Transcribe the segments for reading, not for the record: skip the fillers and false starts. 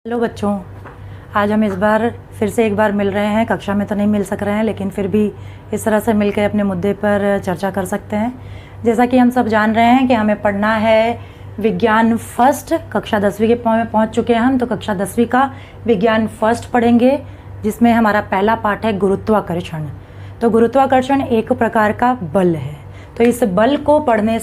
Hello बच्चों, आज हम इस बार फिर से एक बार मिल रहे हैं। कक्षा में तो नहीं मिल सक रहे हैं, लेकिन फिर भी इस तरह से मिलकर अपने मुद्दे पर चर्चा कर सकते हैं। जैसा कि हम सब जान रहे हैं कि हमें पढ़ना है विज्ञान फर्स्ट। कक्षा 10वीं के में पहुंच चुके हैं हम, तो कक्षा 10वीं का विज्ञान फर्स्ट पढ़ेंगे, जिसमें हमारा पहला पाठ है गुरुत्वाकर्षण। तो गुरुत्वाकर्षण एक प्रकार का बल है। तो इस बल को पढ़ने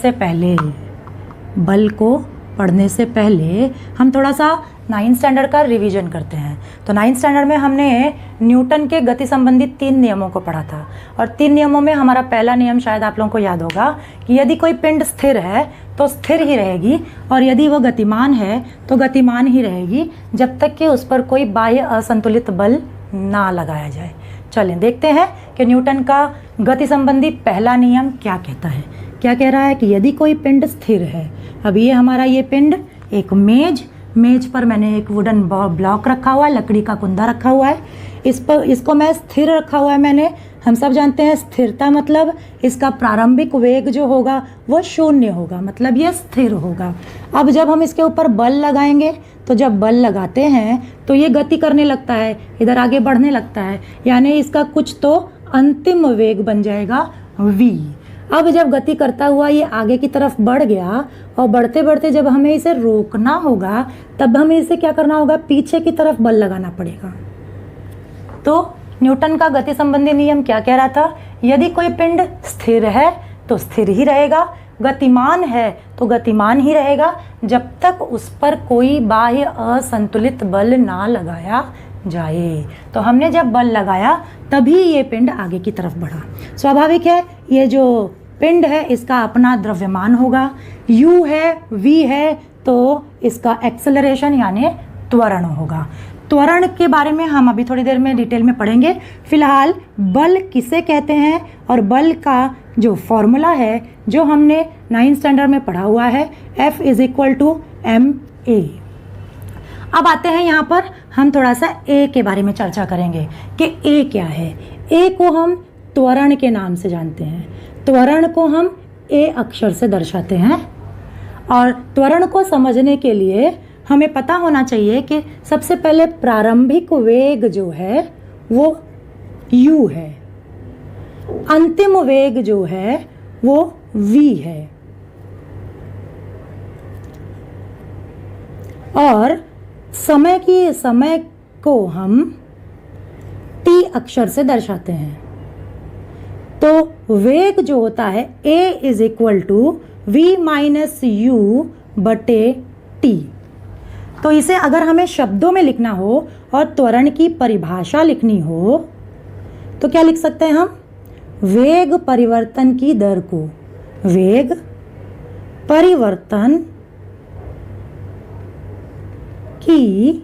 से पहले हम थोड़ा सा 9th स्टैंडर्ड का रिवीजन करते हैं। तो 9th स्टैंडर्ड में हमने न्यूटन के गति संबंधी 3 नियमों को पढ़ा था, और 3 नियमों में हमारा पहला नियम शायद आप लोगों को याद होगा कि यदि कोई पिंड स्थिर है तो स्थिर ही रहेगी, और यदि वह गतिमान है तो गतिमान ही रहेगी जब तक कि उस पर कोई बाह्य असंतुलित बल ना लगाया जाए। चलें देखते हैं कि न्यूटन का गति संबंधी पहला नियम क्या कहता है। क्या कह रहा है कि यदि कोई पिंड स्थिर है, अब ये हमारा ये पिंड एक मेज पर मैंने एक वुडन ब्लॉक रखा हुआ है, लकड़ी का कुंदा रखा हुआ है, इसको मैं स्थिर रखा हुआ है मैंने। हम सब जानते हैं स्थिरता मतलब इसका प्रारंभिक वेग जो होगा वो 0 होगा, मतलब ये स्थिर होगा। अब जब हम इसके ऊपर बल लगाएंगे, तो जब बल लगाते हैं तो ये गति करने लगता है, इधर आगे बढ़ने लगता है, यानी इसका कुछ तो अंतिम वेग बन जाएगा v। अब जब गति करता हुआ ये आगे की तरफ बढ़ गया, और बढ़ते बढ़ते जब हमें इसे रोकना होगा, तब हमें इसे क्या करना होगा, पीछे की तरफ बल लगाना पड़ेगा। तो न्यूटन का गति संबंधी नियम क्या कह रहा था, यदि कोई पिंड स्थिर है तो स्थिर ही रहेगा, गतिमान है तो गतिमान ही रहेगा, जब तक उस पर कोई बाह्य असंतुलित बल ना लगाया जाए। तो हमने जब बल लगाया तभी ये पिंड आगे की तरफ बढ़ा। स्वाभाविक है, ये जो पिंड है इसका अपना द्रव्यमान होगा, u है, v है, तो इसका एक्सेलरेशन यानी त्वरण होगा। त्वरण के बारे में हम अभी थोड़ी देर में डिटेल में पढ़ेंगे। फिलहाल बल किसे कहते हैं, और बल का जो फॉर्मूला है जो हमने 9th स्टैंडर्ड में पढ़ा हुआ है, F = ma। अब आते हैं यहाँ पर हम थोड़ा सा A के बारे में चर्चा करेंगे कि A क्या है। A को हम त्वरण के नाम से जानते हैं। त्वरण को हम A अक्षर से दर्शाते हैं, और त्वरण को समझने के लिए हमें पता होना चाहिए कि सबसे पहले प्रारंभिक वेग जो है वो u है, अंतिम वेग जो है वो v है, और समय को हम t अक्षर से दर्शाते हैं। तो वेग जो होता है a = v - u/t। तो इसे अगर हमें शब्दों में लिखना हो और त्वरण की परिभाषा लिखनी हो तो क्या लिख सकते हैं हम, वेग परिवर्तन की दर को, वेग परिवर्तन की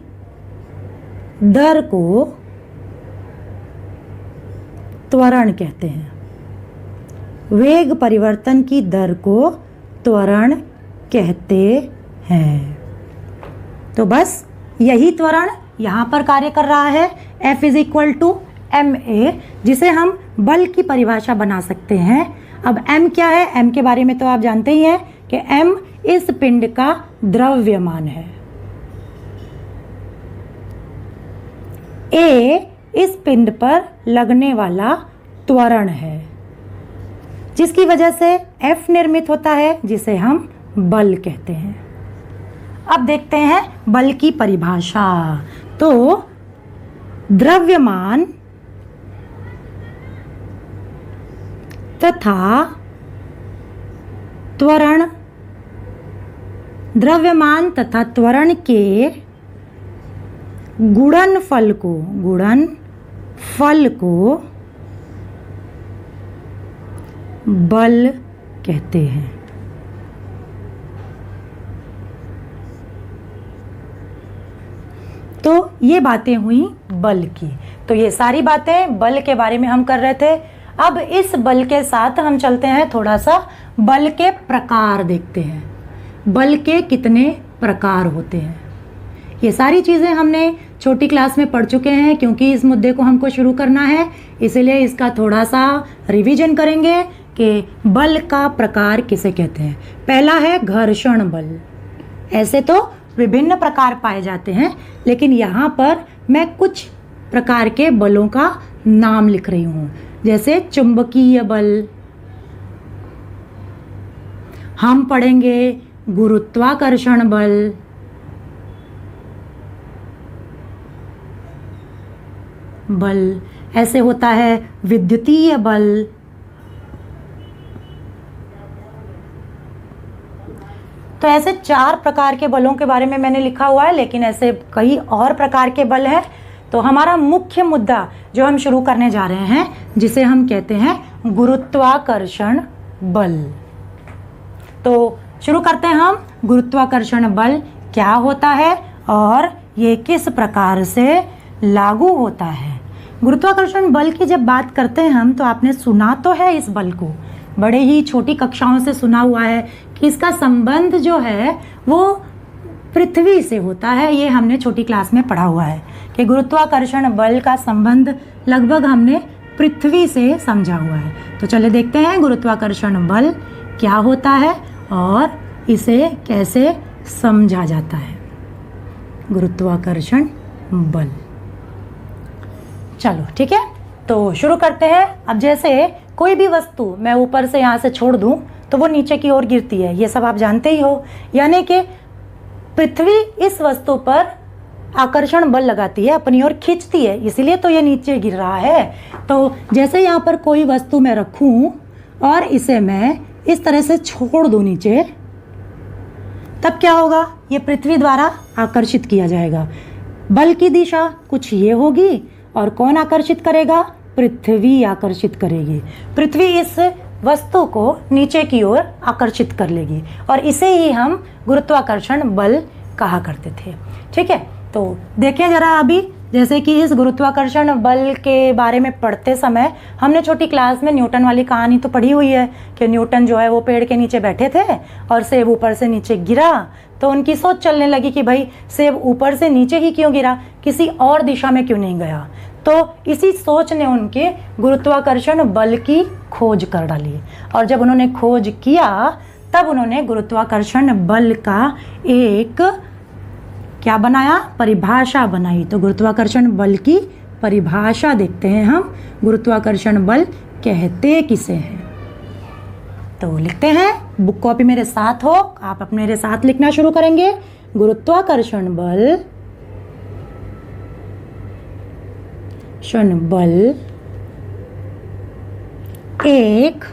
दर को त्वरण कहते हैं। वेग परिवर्तन की दर को त्वरण कहते हैं। तो बस यही त्वरण यहाँ पर कार्य कर रहा है। F = ma, जिसे हम बल की परिभाषा बना सकते हैं। अब m क्या है, m के बारे में तो आप जानते ही हैं कि m इस पिंड का द्रव्यमान है, a इस पिंड पर लगने वाला त्वरण है, जिसकी वजह से F निर्मित होता है, जिसे हम बल कहते हैं। अब देखते हैं बल की परिभाषा। तो द्रव्यमान तथा त्वरण के गुणनफल को बल कहते हैं। तो ये बातें हुई बल की। तो ये सारी बातें बल के बारे में हम कर रहे थे। अब इस बल के साथ हम चलते हैं, थोड़ा सा बल के प्रकार देखते हैं। बल के कितने प्रकार होते हैं, ये सारी चीज़ें हमने छोटी क्लास में पढ़ चुके हैं, क्योंकि इस मुद्दे को हमको शुरू करना है, इसलिए इसका थोड़ा सा रिवीजन करेंगे कि बल का प्रकार किसे कहते हैं। पहला है घर्षण बल। ऐसे तो विभिन्न प्रकार पाए जाते हैं, लेकिन यहाँ पर मैं कुछ प्रकार के बलों का नाम लिख रही हूँ। जैसे चुंबकीय बल, हम पढ़ेंगे गुरुत्वाकर्षण बल, ऐसे होता है विद्युतीय बल, तो ऐसे 4 प्रकार के बलों के बारे में मैंने लिखा हुआ है, लेकिन ऐसे कई और प्रकार के बल हैं। तो हमारा मुख्य मुद्दा जो हम शुरू करने जा रहे हैं, जिसे हम कहते हैं गुरुत्वाकर्षण बल। तो शुरू करते हैं हम। गुरुत्वाकर्षण बल क्या होता है और ये किस प्रकार से लागू होता है। गुरुत्वाकर्षण बल की जब बात करते हैं हम, तो आपने सुना तो है इस बल को, बड़े ही छोटी कक्षाओं से सुना हुआ है कि इसका संबंध जो है वो पृथ्वी से होता है। ये हमने छोटी क्लास में पढ़ा हुआ है कि गुरुत्वाकर्षण बल का संबंध लगभग हमने पृथ्वी से समझा हुआ है। तो चलिए देखते हैं गुरुत्वाकर्षण बल क्या होता है और इसे कैसे समझा जाता है। गुरुत्वाकर्षण बल, चलो ठीक है, तो शुरू करते हैं। अब जैसे कोई भी वस्तु मैं ऊपर से यहाँ से छोड़ दूँ तो वो नीचे की ओर गिरती है, ये सब आप जानते ही हो। यानी कि पृथ्वी इस वस्तु पर आकर्षण बल लगाती है, अपनी ओर खींचती है, इसीलिए तो ये नीचे गिर रहा है। तो जैसे यहाँ पर कोई वस्तु मैं रखूँ और इसे मैं इस तरह से छोड़ दूँ नीचे, तब क्या होगा, ये पृथ्वी द्वारा आकर्षित किया जाएगा। बल की दिशा कुछ ये होगी और कौन आकर्षित करेगा, पृथ्वी आकर्षित करेगी। पृथ्वी इस वस्तु को नीचे की ओर आकर्षित कर लेगी और इसे ही हम गुरुत्वाकर्षण बल कहा करते थे। ठीक है, तो देखें जरा अभी, जैसे कि इस गुरुत्वाकर्षण बल के बारे में पढ़ते समय हमने छोटी क्लास में न्यूटन वाली कहानी तो पढ़ी हुई है कि न्यूटन जो है वो पेड़ के नीचे बैठे थे और सेब ऊपर से नीचे गिरा, तो उनकी सोच चलने लगी कि भाई सेब ऊपर से नीचे ही क्यों गिरा, किसी और दिशा में क्यों नहीं गया। तो इसी सोच ने उनके गुरुत्वाकर्षण बल की खोज कर डाली और जब उन्होंने खोज किया तब उन्होंने गुरुत्वाकर्षण बल का एक क्या बनाया, परिभाषा बनाई। तो गुरुत्वाकर्षण बल की परिभाषा देखते हैं हम, गुरुत्वाकर्षण बल कहते किसे हैं। तो लिखते हैं, बुक कॉपी मेरे साथ हो, आप अपने मेरे साथ लिखना शुरू करेंगे। गुरुत्वाकर्षण बल एक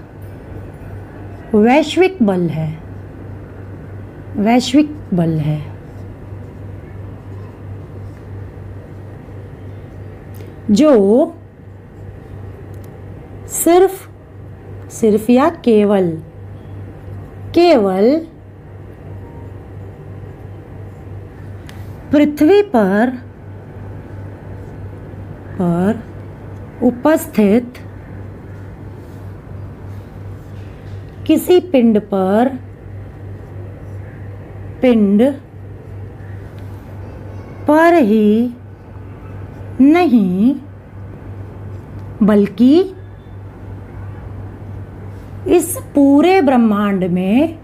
वैश्विक बल है, वैश्विक बल है जो सिर्फ या केवल पृथ्वी पर उपस्थित किसी पिंड पर ही नहीं बल्कि इस पूरे ब्रह्मांड में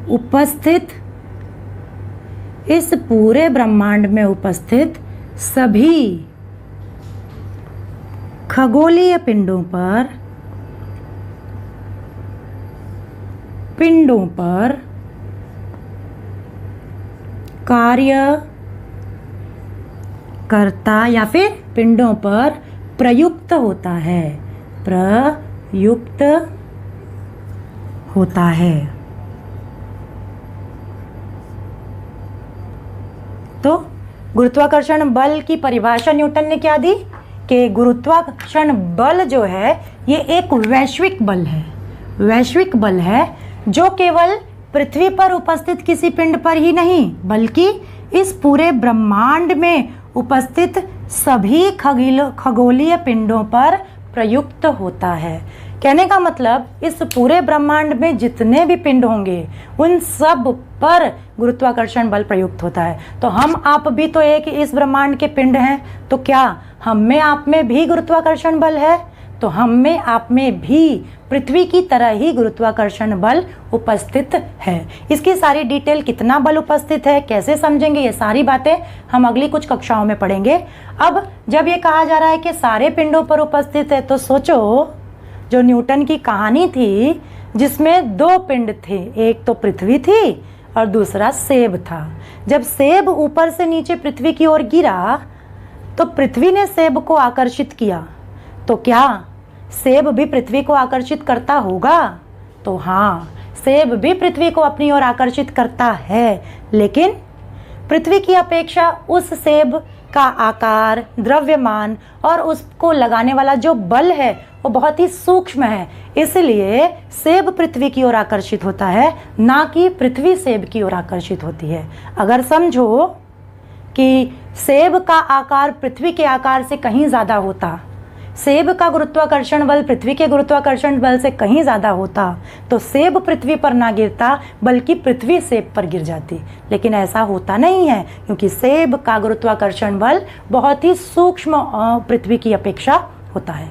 उपस्थित इस पूरे ब्रह्मांड में उपस्थित सभी खगोलीय पिंडों पर कार्य करता या फिर पिंडों पर प्रयुक्त होता है, तो गुरुत्वाकर्षण बल की परिभाषा न्यूटन ने क्या दी कि गुरुत्वाकर्षण बल जो है ये एक वैश्विक बल है जो केवल पृथ्वी पर उपस्थित किसी पिंड पर ही नहीं बल्कि इस पूरे ब्रह्मांड में उपस्थित सभी खगोलीय पिंडों पर प्रयुक्त होता है। कहने का मतलब इस पूरे ब्रह्मांड में जितने भी पिंड होंगे उन सब पर गुरुत्वाकर्षण बल प्रयुक्त होता है। तो हम आप भी तो एक इस ब्रह्मांड के पिंड हैं, तो क्या हम में आप में भी गुरुत्वाकर्षण बल है? तो हम में आप में भी पृथ्वी की तरह ही गुरुत्वाकर्षण बल उपस्थित है। इसकी सारी डिटेल, कितना बल उपस्थित है, कैसे समझेंगे, ये सारी बातें हम अगली कुछ कक्षाओं में पढ़ेंगे। अब जब ये कहा जा रहा है कि सारे पिंडों पर उपस्थित है, तो सोचो जो न्यूटन की कहानी थी जिसमें दो पिंड थे, एक तो पृथ्वी थी और दूसरा सेब था। जब सेब ऊपर से नीचे पृथ्वी की ओर गिरा तो पृथ्वी ने सेब को आकर्षित किया, तो क्या सेब भी पृथ्वी को आकर्षित करता होगा? तो हाँ, सेब भी पृथ्वी को अपनी ओर आकर्षित करता है, लेकिन पृथ्वी की अपेक्षा उस सेब का आकार, द्रव्यमान और उसको लगाने वाला जो बल है वो बहुत ही सूक्ष्म है। इसलिए सेब पृथ्वी की ओर आकर्षित होता है, ना कि पृथ्वी सेब की ओर आकर्षित होती है। अगर समझो कि सेब का आकार पृथ्वी के आकार से कहीं ज़्यादा होता, सेब का गुरुत्वाकर्षण बल पृथ्वी के गुरुत्वाकर्षण बल से कहीं ज़्यादा होता, तो सेब पृथ्वी पर ना गिरता बल्कि पृथ्वी सेब पर गिर जाती। लेकिन ऐसा होता नहीं है, क्योंकि सेब का गुरुत्वाकर्षण बल बहुत ही सूक्ष्म पृथ्वी की अपेक्षा होता है।